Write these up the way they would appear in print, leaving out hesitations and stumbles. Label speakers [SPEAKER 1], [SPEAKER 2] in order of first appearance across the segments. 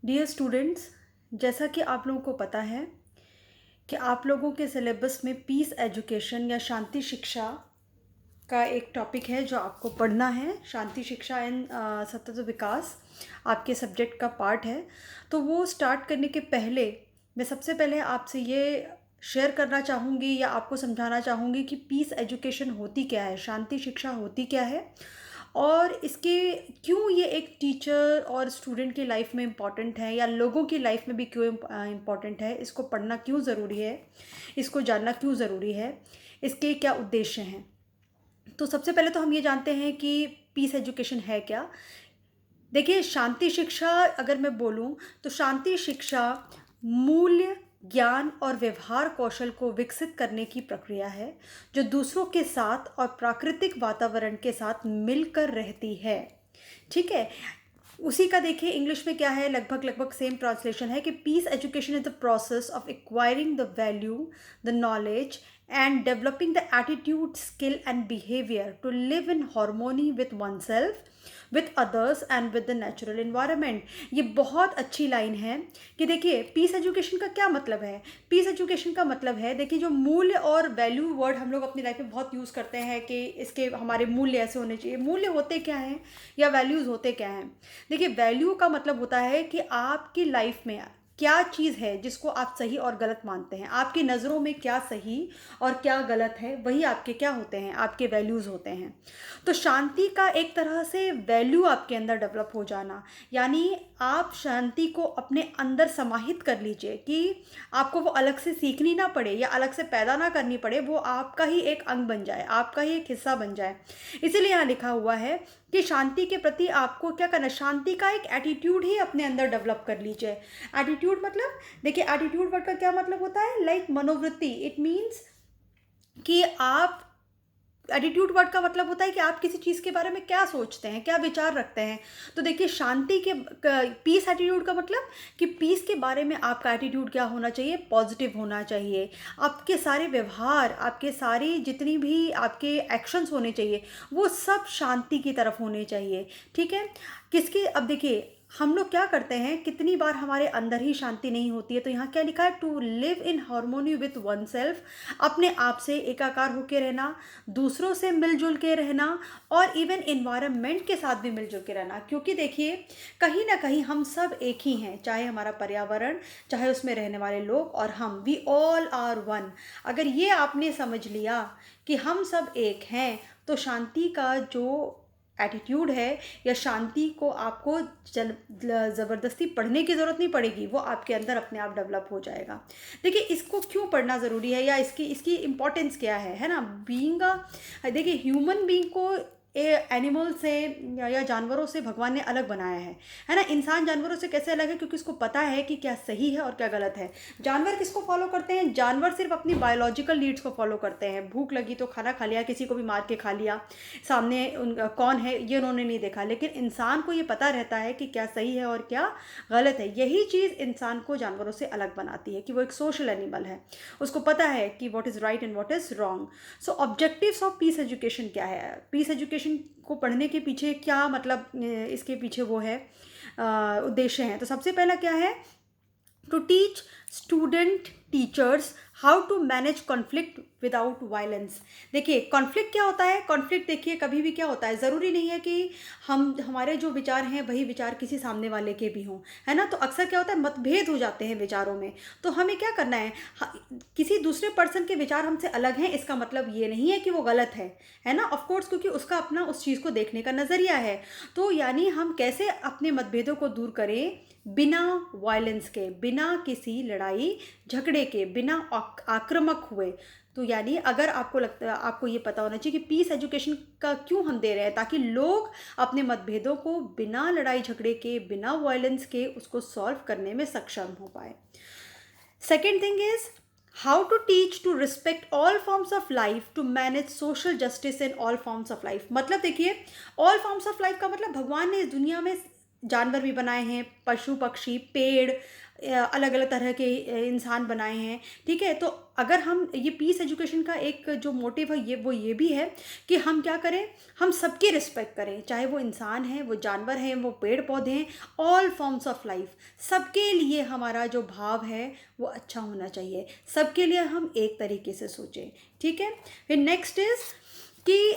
[SPEAKER 1] Dear students, जैसा कि आप लोगों को पता है कि आप लोगों के सिलेबस में पीस एजुकेशन या शांति शिक्षा का एक टॉपिक है जो आपको पढ़ना है। शांति शिक्षा एंड सतत विकास आपके सब्जेक्ट का पार्ट है। तो वो स्टार्ट करने के पहले मैं सबसे पहले आपसे ये शेयर करना चाहूँगी या आपको समझाना चाहूँगी कि पीस एजुकेशन होती क्या है, शांति शिक्षा होती क्या है और इसके क्यों ये एक टीचर और स्टूडेंट की लाइफ में इम्पॉर्टेंट है या लोगों की लाइफ में भी क्यों इम्पॉर्टेंट है, इसको पढ़ना क्यों ज़रूरी है, इसको जानना क्यों ज़रूरी है, इसके क्या उद्देश्य हैं। तो सबसे पहले तो हम ये जानते हैं कि पीस एजुकेशन है क्या। देखिए, शांति शिक्षा अगर मैं बोलूँ तो शांति शिक्षा मूल्य, ज्ञान और व्यवहार कौशल को विकसित करने की प्रक्रिया है जो दूसरों के साथ और प्राकृतिक वातावरण के साथ मिलकर रहती है। ठीक है। उसी का देखिए इंग्लिश में क्या है, लगभग लगभग सेम ट्रांसलेशन है कि peace education is the process of acquiring the value, the knowledge and developing the attitude, skill and behavior to live in harmony with oneself, with others and with the natural environment। ये बहुत अच्छी line है कि देखिए piece education का क्या मतलब है। पीस एजुकेशन का मतलब है, देखिए जो मूल्य और वैल्यू वर्ड हम लोग अपनी लाइफ में बहुत यूज़ करते हैं कि इसके हमारे मूल्य ऐसे होने चाहिए। मूल्य होते क्या हैं या वैल्यूज़ होते क्या हैं। देखिए वैल्यू का मतलब होता है कि आपकी लाइफ में क्या चीज़ है जिसको आप सही और गलत मानते हैं, आपकी नज़रों में क्या सही और क्या गलत है, वही आपके क्या होते हैं, आपके वैल्यूज़ होते हैं। तो शांति का एक तरह से वैल्यू आपके अंदर डेवलप हो जाना, यानी आप शांति को अपने अंदर समाहित कर लीजिए कि आपको वो अलग से सीखनी ना पड़े या अलग से पैदा ना करनी पड़े, वो आपका ही एक अंग बन जाए, आपका ही एक हिस्सा बन जाए। इसीलिए यहाँ लिखा हुआ है कि शांति के प्रति आपको क्या करना है, शांति का एक एटीट्यूड ही अपने अंदर डेवलप कर लीजिए। एटीट्यूड मतलब, देखिए एटीट्यूड वर्ड का क्या मतलब होता है, लाइक मनोवृत्ति। इट मीन्स कि आप, एटीट्यूड वर्ड का मतलब होता है कि आप किसी चीज़ के बारे में क्या सोचते हैं, क्या विचार रखते हैं। तो देखिए शांति के पीस एटीट्यूड का मतलब कि पीस के बारे में आपका एटीट्यूड क्या होना चाहिए, पॉजिटिव होना चाहिए। आपके सारे व्यवहार, आपके सारी जितनी भी आपके एक्शंस होने चाहिए वो सब शांति की तरफ होने चाहिए। ठीक है। किसकी, अब देखिए हम लोग क्या करते हैं, कितनी बार हमारे अंदर ही शांति नहीं होती है। तो यहाँ क्या लिखा है, to live in harmony with oneself, अपने आप से एकाकार होकर रहना, दूसरों से मिलजुल के रहना और इवन इन्वायरमेंट के साथ भी मिलजुल के रहना। क्योंकि देखिए कहीं ना कहीं हम सब एक ही हैं, चाहे हमारा पर्यावरण, चाहे उसमें रहने वाले लोग और हम, वी ऑल आर वन। अगर ये आपने समझ लिया कि हम सब एक हैं तो शांति का जो एटीट्यूड है या शांति को आपको ज़बरदस्ती पढ़ने की ज़रूरत नहीं पड़ेगी, वो आपके अंदर अपने आप डेवलप हो जाएगा। देखिए इसको क्यों पढ़ना ज़रूरी है या इसकी इसकी इम्पोर्टेंस क्या है ना। बीइंग देखिए ह्यूमन बीइंग को एनिमल से या जानवरों से भगवान ने अलग बनाया है ना। इंसान जानवरों से कैसे अलग है, क्योंकि उसको पता है कि क्या सही है और क्या गलत है। जानवर किसको फॉलो करते हैं, जानवर सिर्फ अपनी बायोलॉजिकल नीड्स को फॉलो करते हैं। भूख लगी तो खाना खा लिया, किसी को भी मार के खा लिया, सामने उनका कौन है ये उन्होंने नहीं देखा। लेकिन इंसान को ये पता रहता है कि क्या सही है और क्या गलत है। यही चीज़ इंसान को जानवरों से अलग बनाती है कि वो एक सोशल एनिमल है, उसको पता है कि what is right and what is wrong. So objectives of peace education क्या है, पीस एजुकेशन को पढ़ने के पीछे क्या मतलब, इसके पीछे वो है उद्देश्य हैं। तो सबसे पहला क्या है, to teach student teachers how to manage conflict without violence. देखिए कॉन्फ्लिक्ट क्या होता है, कॉन्फ्लिक्ट देखिए कभी भी क्या होता है, ज़रूरी नहीं है कि हमारे जो विचार हैं वही विचार किसी सामने वाले के भी हों, है ना। तो अक्सर क्या होता है, मतभेद हो जाते हैं विचारों में। तो हमें क्या करना है, किसी दूसरे पर्सन के विचार हमसे अलग हैं इसका मतलब ये नहीं है कि वो गलत है ना। ऑफ कोर्स, क्योंकि उसका अपना उस चीज़ को देखने का नज़रिया है। तो यानी हम कैसे अपने मतभेदों को दूर करें, बिना वायलेंस के, बिना किसी लड़ाई झगड़े के, बिना आक्रामक हुए। तो यानी अगर आपको लगता है, आपको ये पता होना चाहिए कि पीस एजुकेशन का क्यों हम दे रहे हैं, ताकि लोग अपने मतभेदों को बिना लड़ाई झगड़े के, बिना वायलेंस के उसको सॉल्व करने में सक्षम हो पाए। Second thing is how to teach to respect all forms of life, to manage social justice in all forms of life. मतलब देखिए ऑल फॉर्म्स ऑफ लाइफ का मतलब भगवान ने इस दुनिया में जानवर भी बनाए हैं, पशु पक्षी, पेड़, अलग अलग तरह के इंसान बनाए हैं। ठीक है, तो अगर हम ये पीस एजुकेशन का एक जो मोटिव है ये भी है कि हम क्या करें, हम सबकी रिस्पेक्ट करें, चाहे वो इंसान है, वो जानवर हैं, वो पेड़ पौधे हैं, ऑल फॉर्म्स ऑफ लाइफ। सबके लिए हमारा जो भाव है वो अच्छा होना चाहिए, सबके लिए हम एक तरीके से सोचें। ठीक है, फिर नेक्स्ट इज कि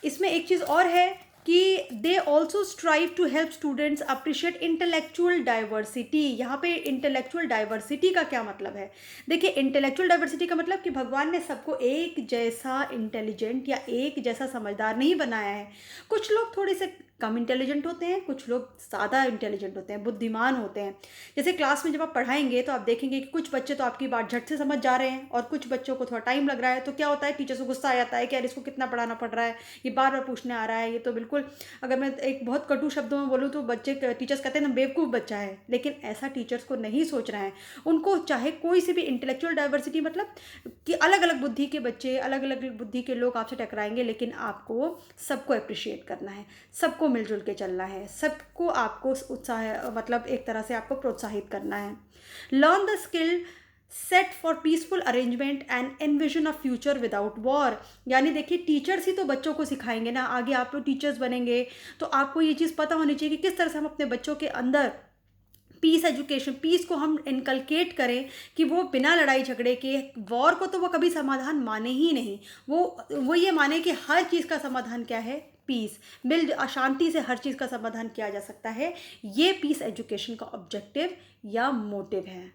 [SPEAKER 1] इसमें एक चीज़ और है कि they also strive to help students appreciate intellectual diversity. यहाँ पे इंटेलेक्चुअल डाइवर्सिटी का क्या मतलब है? देखिए, इंटेलेक्चुअल डाइवर्सिटी का मतलब कि भगवान ने सबको एक जैसा इंटेलिजेंट या एक जैसा समझदार नहीं बनाया है। कुछ लोग थोड़े से कम इंटेलिजेंट होते हैं, कुछ लोग ज़्यादा इंटेलिजेंट होते हैं, बुद्धिमान होते हैं। जैसे क्लास में जब आप पढ़ाएंगे तो आप देखेंगे कि कुछ बच्चे तो आपकी बात झट से समझ जा रहे हैं और कुछ बच्चों को थोड़ा टाइम लग रहा है। तो क्या होता है, टीचर को गुस्सा आ जाता है कि यार इसको कितना पढ़ाना पड़ रहा है, ये बार बार पूछने आ रहा है, ये तो बिल्कुल, अगर मैं एक बहुत कटु शब्दों में बोलूँ तो टीचर्स कहते हैं ना बेवकूफ़ बच्चा है। लेकिन ऐसा टीचर्स को नहीं सोच रहे हैं। उनको चाहे कोई सी भी इंटेलेक्चुअल डाइवर्सिटी मतलब कि अलग अलग बुद्धि के बच्चे, अलग अलग बुद्धि के लोग आपसे टकराएंगे, लेकिन आपको सबको अप्रिशिएट करना है, सबको मिलजुल के चलना है, सबको आपको उत्साह मतलब एक तरह से आपको प्रोत्साहित करना है। Learn the skill set for peaceful arrangement and envision of future without war. यानी देखिए, टीचर्स ही तो बच्चों को सिखाएंगे ना, आगे आप लोग टीचर्स बनेंगे तो आपको ये चीज़ पता होनी चाहिए कि किस तरह से हम अपने बच्चों के अंदर पीस एजुकेशन, पीस को हम इनकलकेट करें कि वो बिना लड़ाई झगड़े के, वॉर को तो वो कभी समाधान माने ही नहीं, वो ये माने कि हर चीज़ का समाधान क्या है, पीस। मिल अशांति से हर चीज़ का समाधान किया जा सकता है। ये पीस एजुकेशन का ऑब्जेक्टिव या मोटिव है।